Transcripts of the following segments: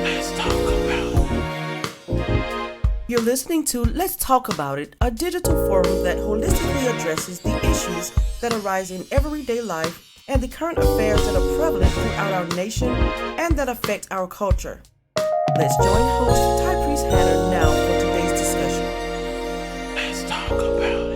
Let's talk about it. You're listening to Let's Talk About It, a digital forum that holistically addresses the issues that arise in everyday life and the current affairs that are prevalent throughout our nation and that affect our culture. Let's join host Ty Priest Hannah now for today's discussion. Let's talk about it.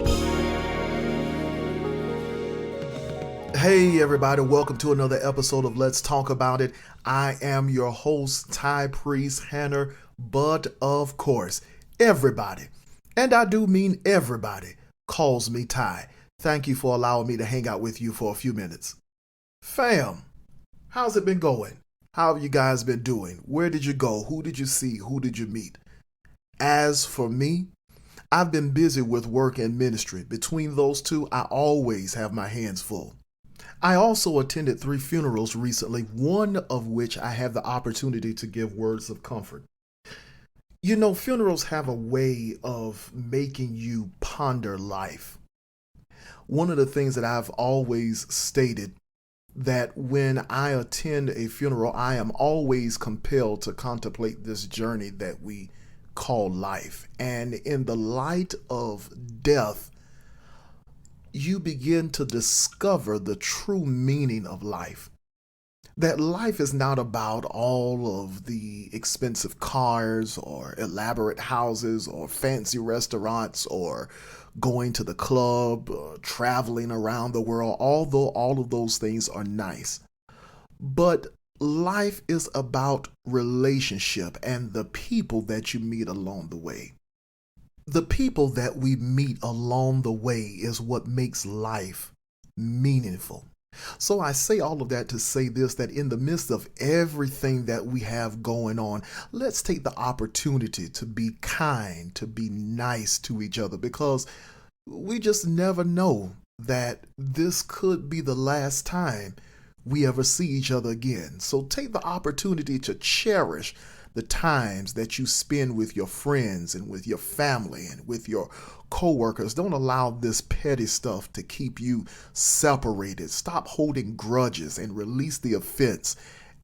Hey everybody, welcome to another episode of Let's Talk About It. I am your host, Ty Priest Hannah, but of course, everybody, and I do mean everybody, calls me Ty. Thank you for allowing me to hang out with you for a few minutes. Fam, how's it been going? How have you guys been doing? Where did you go? Who did you see? Who did you meet? As for me, I've been busy with work and ministry. Between those two, I always have my hands full. I also attended 3 funerals recently, one of which I had the opportunity to give words of comfort. You know, funerals have a way of making you ponder life. One of the things that I've always stated that when I attend a funeral, I am always compelled to contemplate this journey that we call life. And in the light of death, you begin to discover the true meaning of life. That life is not about all of the expensive cars or elaborate houses or fancy restaurants or going to the club, traveling around the world, although all of those things are nice. But life is about relationship and the people that you meet along the way. The people that we meet along the way is what makes life meaningful. So I say all of that to say this, that in the midst of everything that we have going on, let's take the opportunity to be kind, to be nice to each other, because we just never know that this could be the last time we ever see each other again. So take the opportunity to cherish the times that you spend with your friends and with your family and with your coworkers. Don't allow this petty stuff to keep you separated. Stop holding grudges and release the offense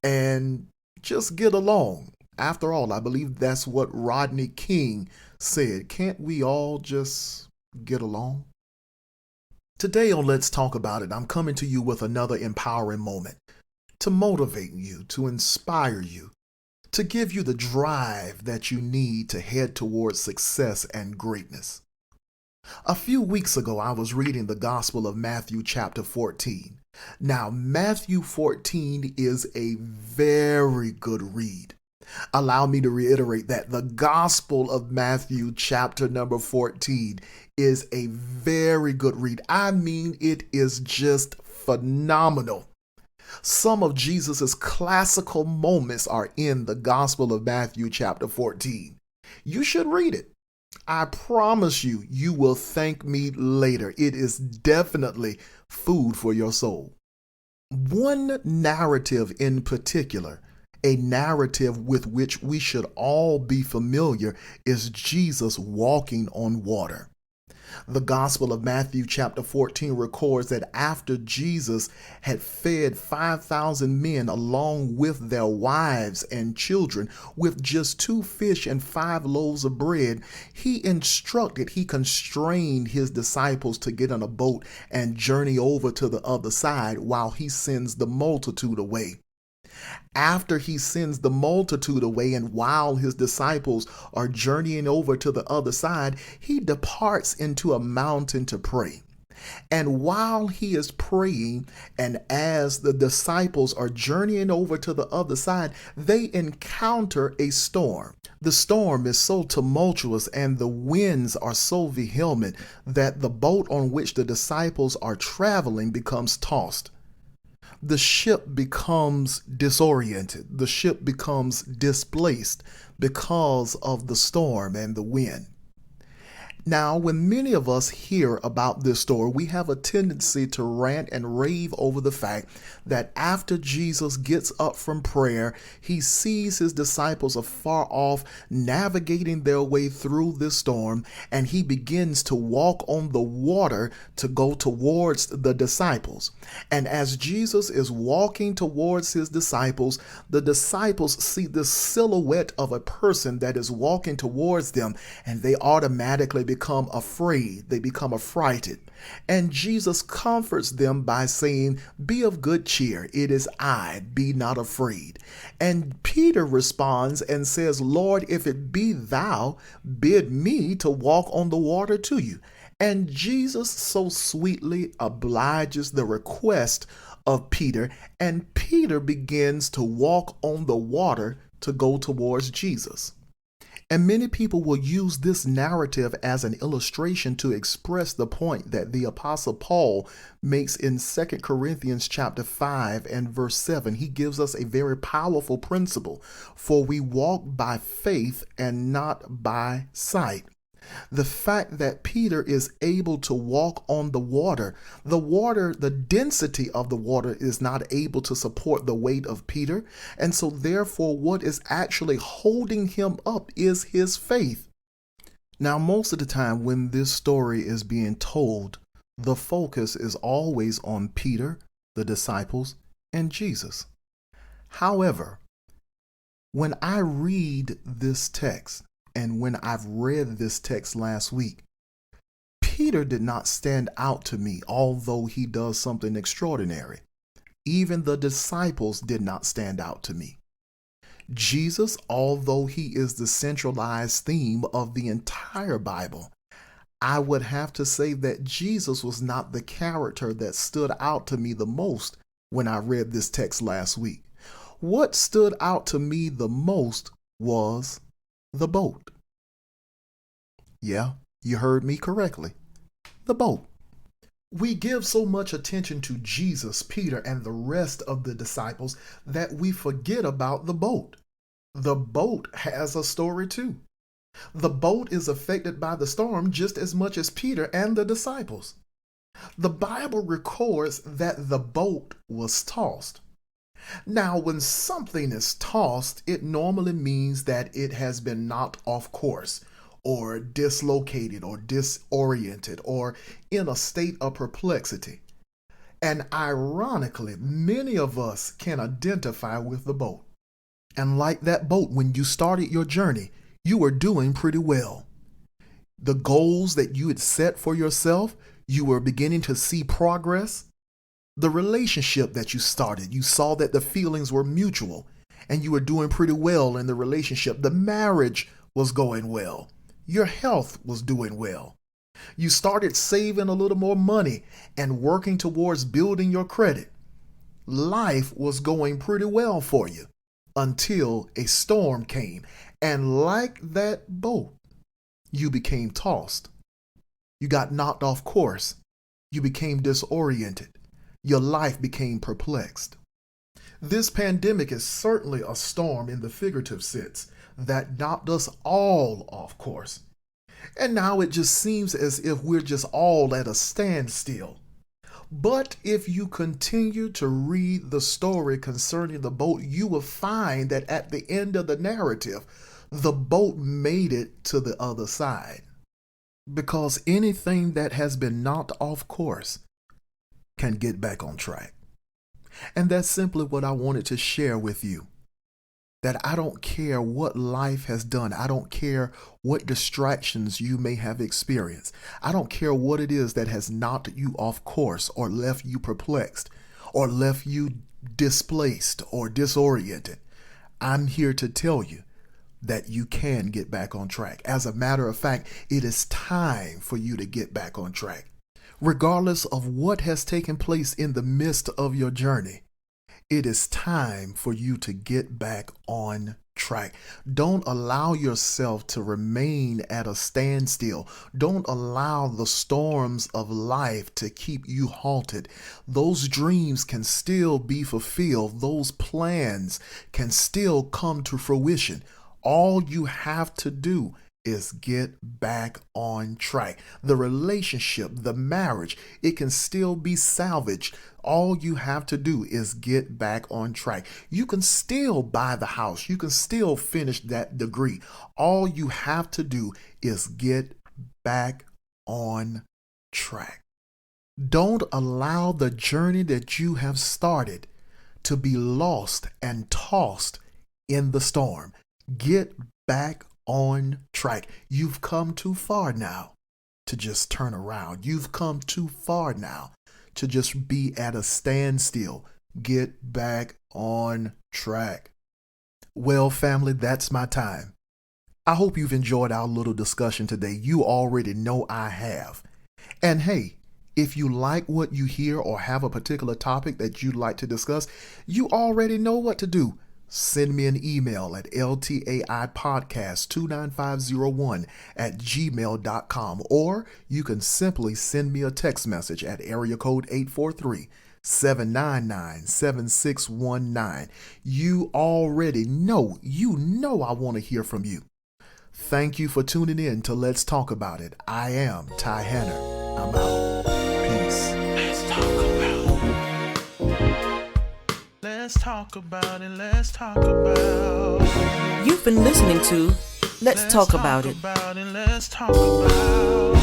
and just get along. After all, I believe that's what Rodney King said. Can't we all just get along? Today on Let's Talk About It, I'm coming to you with another empowering moment to motivate you, to inspire you, to give you the drive that you need to head towards success and greatness. A few weeks ago, I was reading the Gospel of Matthew chapter 14. Now, Matthew 14 is a very good read. Allow me to reiterate that the Gospel of Matthew chapter number 14 is a very good read. I mean, it is just phenomenal. Some of Jesus's classical moments are in the Gospel of Matthew chapter 14. You should read it. I promise you, you will thank me later. It is definitely food for your soul. One narrative in particular, a narrative with which we should all be familiar, is Jesus walking on water. The Gospel of Matthew chapter 14 records that after Jesus had fed 5,000 men along with their wives and children with just 2 fish and 5 loaves of bread, he constrained his disciples to get on a boat and journey over to the other side while he sends the multitude away. After he sends the multitude away and while his disciples are journeying over to the other side, he departs into a mountain to pray. And while he is praying, and as the disciples are journeying over to the other side, they encounter a storm. The storm is so tumultuous and the winds are so vehement that the boat on which the disciples are traveling becomes tossed. The ship becomes disoriented. The ship becomes displaced because of the storm and the wind. Now, when many of us hear about this story, we have a tendency to rant and rave over the fact that after Jesus gets up from prayer, he sees his disciples afar off navigating their way through this storm, and he begins to walk on the water to go towards the disciples. And as Jesus is walking towards his disciples, the disciples see this silhouette of a person that is walking towards them, and they automatically become afraid. They become affrighted. And Jesus comforts them by saying, "Be of good cheer. It is I. Be not afraid." And Peter responds and says, "Lord, if it be thou, bid me to walk on the water to you." And Jesus so sweetly obliges the request of Peter, and Peter begins to walk on the water to go towards Jesus. And many people will use this narrative as an illustration to express the point that the Apostle Paul makes in 2 Corinthians chapter 5 and verse 7. He gives us a very powerful principle, for we walk by faith and not by sight. The fact that Peter is able to walk on the water, the density of the water is not able to support the weight of Peter. And so therefore, what is actually holding him up is his faith. Now, most of the time when this story is being told, the focus is always on Peter, the disciples, and Jesus. However, when I read this text, and when I've read this text last week, Peter did not stand out to me, although he does something extraordinary. Even the disciples did not stand out to me. Jesus, although he is the centralized theme of the entire Bible, I would have to say that Jesus was not the character that stood out to me the most when I read this text last week. What stood out to me the most was the boat. Yeah, you heard me correctly. The boat. We give so much attention to Jesus, Peter, and the rest of the disciples that we forget about the boat. The boat has a story too. The boat is affected by the storm just as much as Peter and the disciples. The Bible records that the boat was tossed. Now, when something is tossed, it normally means that it has been knocked off course, or dislocated, or disoriented, or in a state of perplexity. And ironically, many of us can identify with the boat. And like that boat, when you started your journey, you were doing pretty well. The goals that you had set for yourself, you were beginning to see progress. The relationship that you started, you saw that the feelings were mutual and you were doing pretty well in the relationship. The marriage was going well. Your health was doing well. You started saving a little more money and working towards building your credit. Life was going pretty well for you until a storm came. And like that boat, you became tossed. You got knocked off course. You became disoriented. Your life became perplexed. This pandemic is certainly a storm in the figurative sense that knocked us all off course. And now it just seems as if we're just all at a standstill. But if you continue to read the story concerning the boat, you will find that at the end of the narrative, the boat made it to the other side. Because anything that has been knocked off course can get back on track. And that's simply what I wanted to share with you. That I don't care what life has done. I don't care what distractions you may have experienced. I don't care what it is that has knocked you off course or left you perplexed or left you displaced or disoriented. I'm here to tell you that you can get back on track. As a matter of fact, it is time for you to get back on track. Regardless of what has taken place in the midst of your journey, it is time for you to get back on track. Don't allow yourself to remain at a standstill. Don't allow the storms of life to keep you halted. Those dreams can still be fulfilled. Those plans can still come to fruition. All you have to do is get back on track. The relationship, the marriage, it can still be salvaged. All you have to do is get back on track. You can still buy the house. You can still finish that degree. All you have to do is get back on track. Don't allow the journey that you have started to be lost and tossed in the storm. Get back on track. You've come too far now to just turn around. You've come too far now to just be at a standstill. Get back on track. Well, family, that's my time. I hope you've enjoyed our little discussion today. You already know I have. And hey, if you like what you hear or have a particular topic that you'd like to discuss, you already know what to do. Send me an email at ltaipodcast29501@gmail.com, or you can simply send me a text message at area code 843-799-7619. You already know, I want to hear from you. Thank you for tuning in to Let's Talk About It. I am Ty Hanner. I'm out. Peace. Let's talk about it. Let's talk about it. You've been listening to Let's Talk About It. Let's talk about it.